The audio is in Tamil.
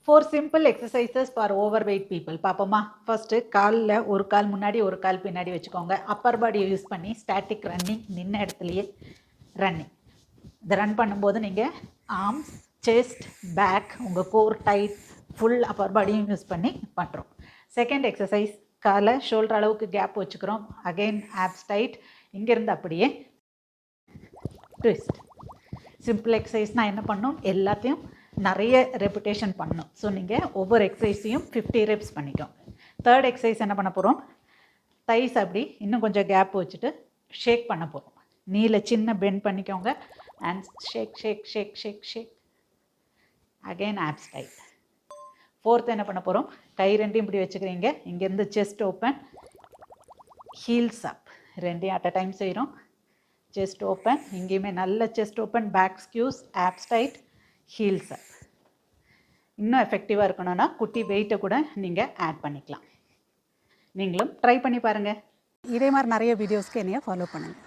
4 simple exercises for overweight people. பாப்போமா? ஃபர்ஸ்ட் கால்ல ஒரு கால் முன்னாடி ஒரு கால் பின்னாடி வச்சுக்கோங்க. அப்பர் பாடியை யூஸ் பண்ணி ஸ்டாட்டிக் ரன்னிங், நின்ன இடத்துலயே ரன்னிங். இதை ரன் பண்ணும்போது நீங்கள் ஆர்ம்ஸ், செஸ்ட், பேக், உங்கள் கோர் டைட், ஃபுல் அப்பர் பாடியும் யூஸ் பண்ணி பண்ணுறோம். செகண்ட் எக்ஸசைஸ், காலை ஷோல்டர் அளவுக்கு கேப் வச்சுக்கிறோம். Again abs tight. இங்கேருந்து அப்படியே ட்விஸ்ட். சிம்பிள் எக்ஸசைஸ்னால் என்ன பண்ணணும்? எல்லாத்தையும் நிறைய ரெப்புடேஷன் பண்ணணும். ஸோ நீங்கள் ஒவ்வொரு எக்ஸசைஸையும் 50 ரெப்ஸ் பண்ணிக்கோங்க. தேர்ட் எக்ஸசைஸ் என்ன பண்ண போகிறோம்? தைஸ் அப்படி இன்னும் கொஞ்சம் கேப் வச்சுட்டு ஷேக் பண்ண போகிறோம். நீல சின்ன பெண்ட் பண்ணிக்கோங்க. And shake shake shake shake shake. Again abs tight. Fourth என்ன பண்ண போகிறோம்? கை ரெண்டையும் இப்படி வச்சுக்கிறீங்க. இங்கேருந்து செஸ்ட் ஓப்பன், ஹீல்ஸ் அப். ரெண்டையும் அட் அ டைம் செய்கிறோம். செஸ்ட் ஓப்பன், இங்கேயுமே நல்ல chest open, back ஸ்கியூஸ், apps tight, heels அப். இன்னும் எஃபெக்டிவாக இருக்கணும்னா குட்டி வெயிட்டை கூட நீங்கள் ஆட் பண்ணிக்கலாம். நீங்களும் ட்ரை பண்ணி பாருங்கள். இதே மாதிரி நிறைய வீடியோஸ்க்கு என்னைய ஃபாலோ பண்ணுங்கள்.